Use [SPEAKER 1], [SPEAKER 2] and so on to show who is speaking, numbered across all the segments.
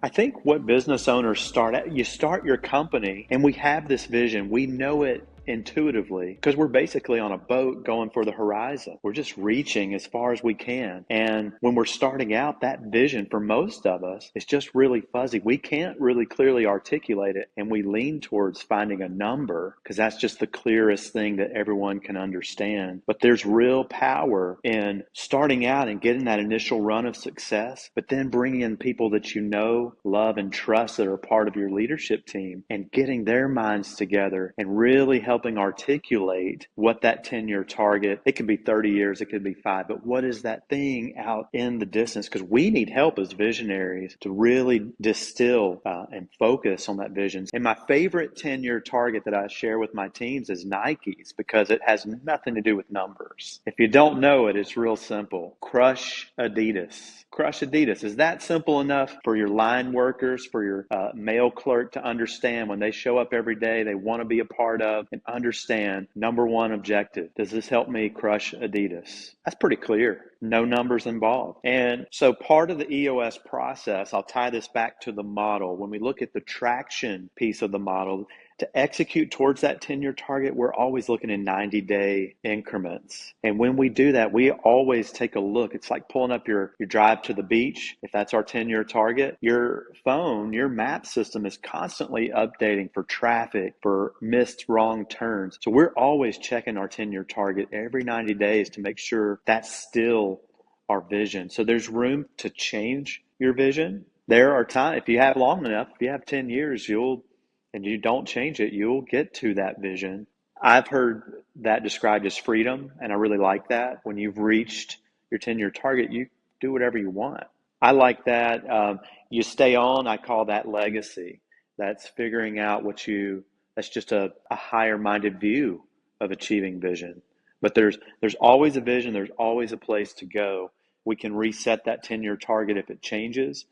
[SPEAKER 1] I think what business owners start at, you start your company and we have this vision. We know it intuitively because we're basically on a boat going for the horizon. We're just reaching as far as we can. And when we're starting out, that vision for most of us is just really fuzzy. We can't really clearly articulate it. And we lean towards finding a number because that's just the clearest thing that everyone can understand. But there's real power in starting out and getting that initial run of success, but then bringing in people that you know, love, and trust that are part of your leadership team and getting their minds together and really helping articulate what that 10-year target, it could be 30 years, it could be 5, but what is that thing out in the distance? Because we need help as visionaries to really distill and focus on that vision. And my favorite 10-year target that I share with my teams is Nike's because it has nothing to do with numbers. If you don't know it, it's real simple. Crush Adidas. Crush Adidas. Is that simple enough for your line workers, for your mail clerk to understand when they show up every day, they want to be a part of and understand number one objective. Does this help me crush Adidas? That's pretty clear. No numbers involved. And so part of the EOS process, I'll tie this back to the model. When we look at the traction piece of the model, to execute towards that 10-year target, we're always looking in 90-day increments. And when we do that, we always take a look. It's like pulling up your drive to the beach. If that's our 10-year target, your phone, your map system is constantly updating for traffic, for missed wrong turns. So we're always checking our 10-year target every 90 days to make sure that's still our vision. So there's room to change your vision. There are times, if you have long enough, if you have 10 years, and you don't change it, you'll get to that vision. I've heard that described as freedom, and I really like that. When you've reached your 10-year target, you do whatever you want. I like that. You stay on, I call that legacy. That's figuring out that's just a higher-minded view of achieving vision. But there's always a vision, there's always a place to go. We can reset that 10-year target if it changes.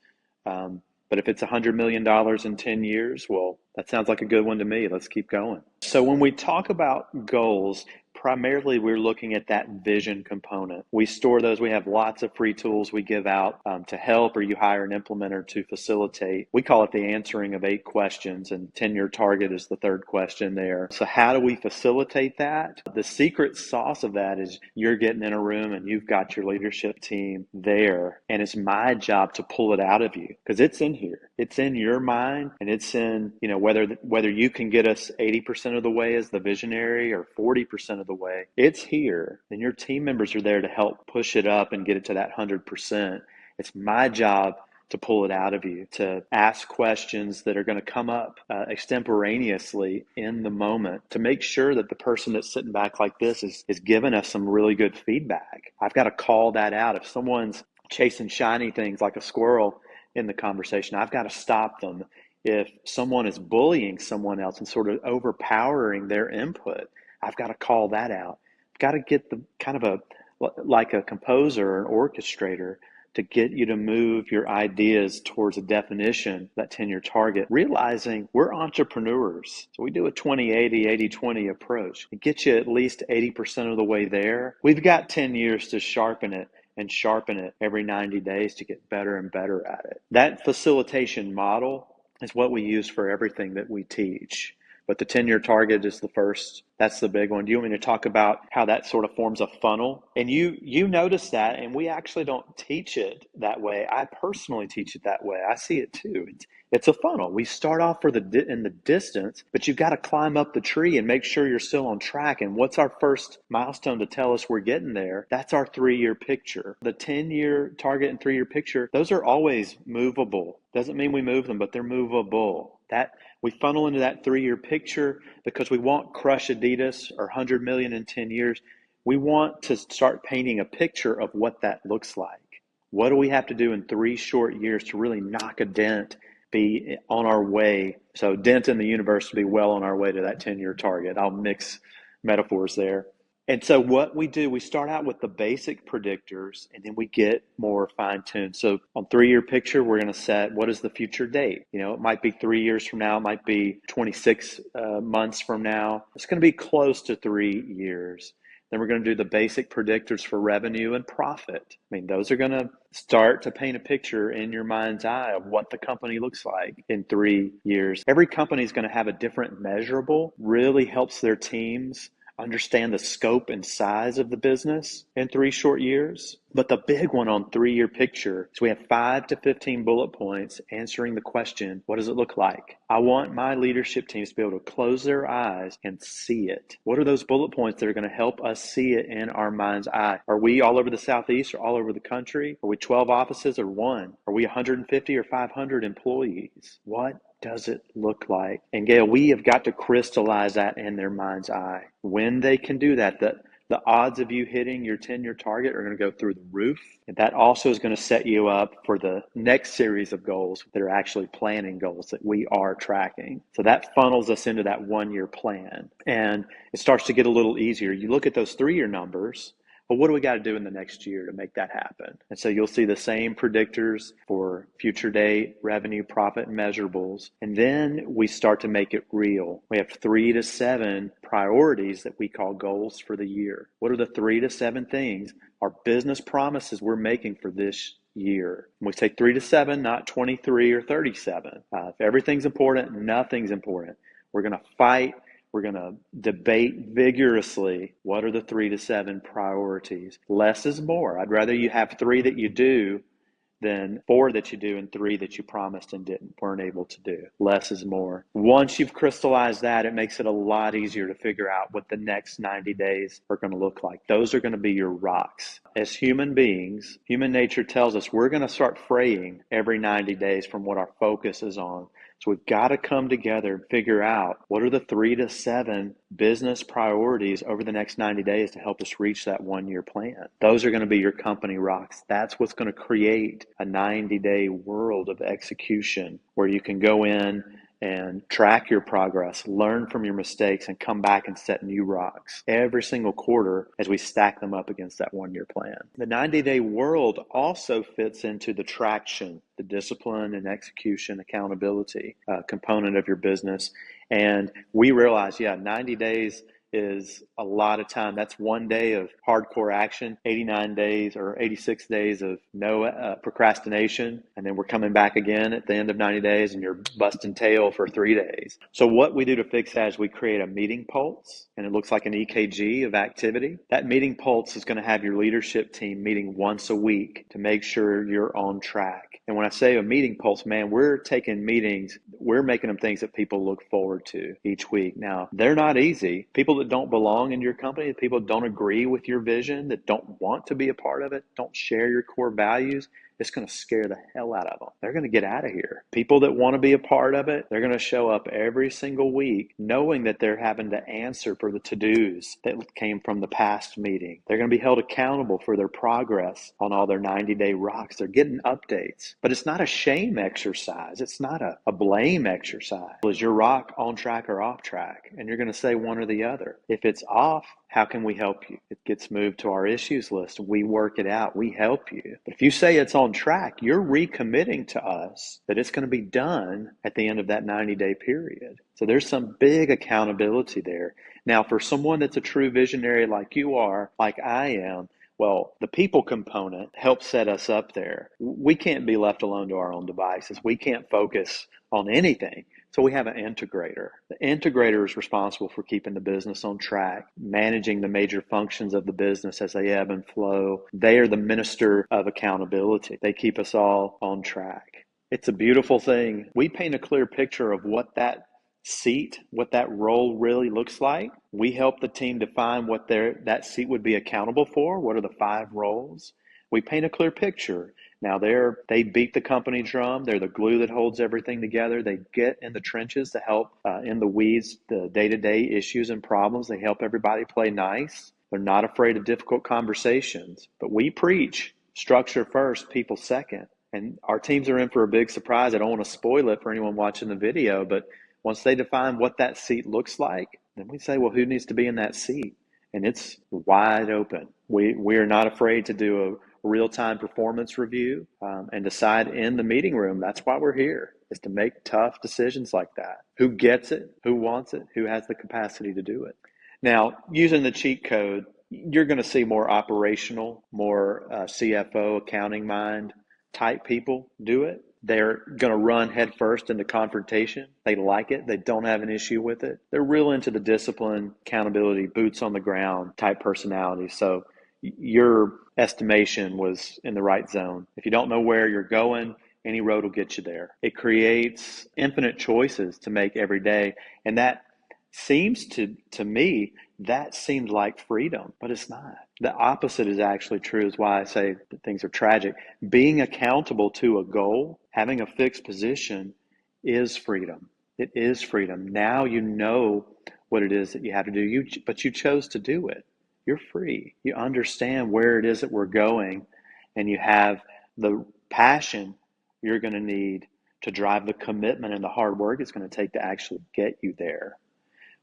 [SPEAKER 1] But if it's $100 million in 10 years, well, that sounds like a good one to me. Let's keep going. So when we talk about goals, primarily we're looking at that vision component. We store those. We have lots of free tools we give out to help, or you hire an implementer to facilitate. We call it the answering of 8 questions, and 10-year target is the third question there. So how do we facilitate that? The secret sauce of that is you're getting in a room and you've got your leadership team there, and it's my job to pull it out of you because it's in here. It's in your mind, and it's in, whether you can get us 80% of the way as the visionary or 40% of the way, it's here. And your team members are there to help push it up and get it to that 100%. It's my job to pull it out of you, to ask questions that are going to come up extemporaneously in the moment, to make sure that the person that's sitting back like this is giving us some really good feedback. I've got to call that out. If someone's chasing shiny things like a squirrel in the conversation, I've got to stop them. If someone is bullying someone else and sort of overpowering their input, I've got to call that out. I've got to get the kind of like a composer or an orchestrator to get you to move your ideas towards a definition, that 10-year target, realizing we're entrepreneurs. So we do a 20-80, 80-20 approach. It gets you at least 80% of the way there. We've got 10 years to sharpen it and sharpen it every 90 days to get better and better at it. That facilitation model is what we use for everything that we teach. But the 10-year target is the first. That's the big one. Do you want me to talk about how that sort of forms a funnel? And you notice that, and we actually don't teach it that way. I personally teach it that way. I see it too. It's a funnel. We start off in the distance, but you've got to climb up the tree and make sure you're still on track. And what's our first milestone to tell us we're getting there? That's our 3-year picture. The 10-year target and 3-year picture, those are always movable. Doesn't mean we move them, but they're movable. That we funnel into that 3-year picture because we want crush Adidas or 100 million in 10 years. We want to start painting a picture of what that looks like. What do we have to do in 3 short years to really knock a dent, be on our way? So dent in the universe to be well on our way to that 10-year target. I'll mix metaphors there. And so what we do, we start out with the basic predictors, and then we get more fine-tuned. So on 3-year picture, we're going to set what is the future date. It might be 3 years from now. It might be 26 months from now. It's going to be close to 3 years. Then we're going to do the basic predictors for revenue and profit. I mean, those are going to start to paint a picture in your mind's eye of what the company looks like in 3 years. Every company is going to have a different measurable, really helps their teams understand the scope and size of the business in 3 short years. But the big one on 3-year picture is we have 5 to 15 bullet points answering the question, what does it look like? I want my leadership teams to be able to close their eyes and see it. What are those bullet points that are going to help us see it in our mind's eye? Are we all over the Southeast or all over the country? Are we 12 offices or 1? Are we 150 or 500 employees? What does it look like? And Gail, we have got to crystallize that in their mind's eye. When they can do that, the odds of you hitting your 10-year target are going to go through the roof. And that also is going to set you up for the next series of goals that are actually planning goals that we are tracking. So that funnels us into that 1-year plan. And it starts to get a little easier. You look at those 3-year numbers, but what do we got to do in the next year to make that happen? And so you'll see the same predictors for future date, revenue, profit, and measurables. And then we start to make it real. We have 3 to 7 priorities that we call goals for the year. What are the 3 to 7 things, our business promises we're making for this year? And we say 3 to 7, not 23 or 37. If everything's important, nothing's important. We're going to fight. We're going to debate vigorously what are the 3 to 7 priorities. Less is more. I'd rather you have 3 that you do than 4 that you do and 3 that you promised and weren't able to do. Less is more. Once you've crystallized that, it makes it a lot easier to figure out what the next 90 days are going to look like. Those are going to be your rocks. As human beings, human nature tells us we're going to start fraying every 90 days from what our focus is on. So we've got to come together and figure out what are the 3 to 7 business priorities over the next 90 days to help us reach that 1-year plan. Those are going to be your company rocks. That's what's going to create a 90-day world of execution where you can go in and track your progress, learn from your mistakes, and come back and set new rocks every single quarter as we stack them up against that 1-year plan. The 90-day world also fits into the traction, the discipline and execution, accountability component of your business. And we realize, 90 days is a lot of time. That's 1 day of hardcore action, 89 days or 86 days of no procrastination. And then we're coming back again at the end of 90 days and you're busting tail for 3 days. So what we do to fix that is we create a meeting pulse, and it looks like an EKG of activity. That meeting pulse is going to have your leadership team meeting once a week to make sure you're on track. And when I say a meeting pulse, man, we're taking meetings, we're making them things that people look forward to each week. Now, they're not easy. People that don't belong in your company, people that don't agree with your vision, that don't want to be a part of it, don't share your core values, it's going to scare the hell out of them. They're going to get out of here. People that want to be a part of it, they're going to show up every single week knowing that they're having to answer for the to-dos that came from the past meeting. They're going to be held accountable for their progress on all their 90-day rocks. They're getting updates. But it's not a shame exercise. It's not a blame exercise. Is your rock on track or off track? And you're going to say one or the other. If it's off, how can we help you? It gets moved to our issues list. We work it out. We help you. But if you say it's on track, you're recommitting to us that it's going to be done at the end of that 90-day period. So there's some big accountability there. Now, for someone that's a true visionary like you are, like I am, well, the people component helps set us up there. We can't be left alone to our own devices. We can't focus on anything. So we have an integrator. The integrator is responsible for keeping the business on track, managing the major functions of the business as they ebb and flow. They are the minister of accountability. They keep us all on track. It's a beautiful thing. We paint a clear picture of what that seat, what that role really looks like. We help the team define what that seat would be accountable for. What are the 5 roles? We paint a clear picture. Now they beat the company drum. They're the glue that holds everything together. They get in the trenches to help in the weeds, the day-to-day issues and problems. They help everybody play nice. They're not afraid of difficult conversations. But we preach structure first, people second. And our teams are in for a big surprise. I don't want to spoil it for anyone watching the video, but once they define what that seat looks like, then we say, well, who needs to be in that seat? And it's wide open. We are not afraid to do a real-time performance review and decide in the meeting room. That's why we're here, is to make tough decisions like that. Who gets it? Who wants it? Who has the capacity to do it? Now, using the cheat code, you're going to see more operational, more CFO, accounting mind type people do it. They're going to run headfirst into confrontation. They like it. They don't have an issue with it. They're real into the discipline, accountability, boots on the ground type personality. So your estimation was in the right zone. If you don't know where you're going, any road will get you there. It creates infinite choices to make every day. And that seems to me, that seems like freedom, but it's not. The opposite is actually true, is why I say that things are tragic. Being accountable to a goal, having a fixed position is freedom. It is freedom. Now you know what it is that you have to do, but you chose to do it. You're free. You understand where it is that we're going, and you have the passion you're going to need to drive the commitment and the hard work it's going to take to actually get you there.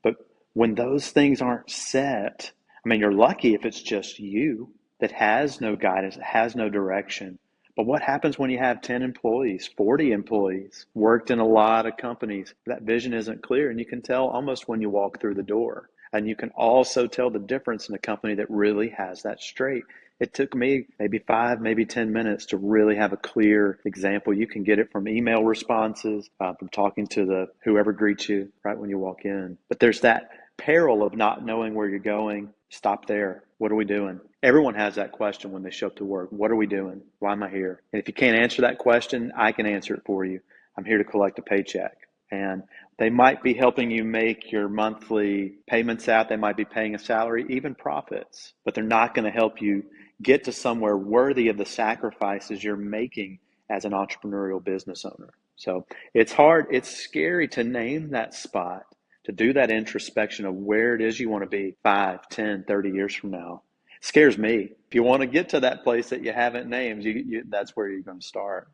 [SPEAKER 1] But when those things aren't set, I mean, you're lucky if it's just you that has no guidance, that has no direction. But what happens when you have 10 employees, 40 employees, worked in a lot of companies? That vision isn't clear, and you can tell almost when you walk through the door. And you can also tell the difference in a company that really has that straight. It took me maybe 5, maybe 10 minutes to really have a clear example. You can get it from email responses, from talking to the whoever greets you right when you walk in. But there's that peril of not knowing where you're going. Stop there. What are we doing? Everyone has that question when they show up to work. What are we doing? Why am I here? And if you can't answer that question, I can answer it for you. I'm here to collect a paycheck. And they might be helping you make your monthly payments out. They might be paying a salary, even profits, but they're not going to help you get to somewhere worthy of the sacrifices you're making as an entrepreneurial business owner. So it's hard. It's scary to name that spot, to do that introspection of where it is you want to be 5, 10, 30 years from now. It scares me. If you want to get to that place that you haven't named, that's where you're going to start.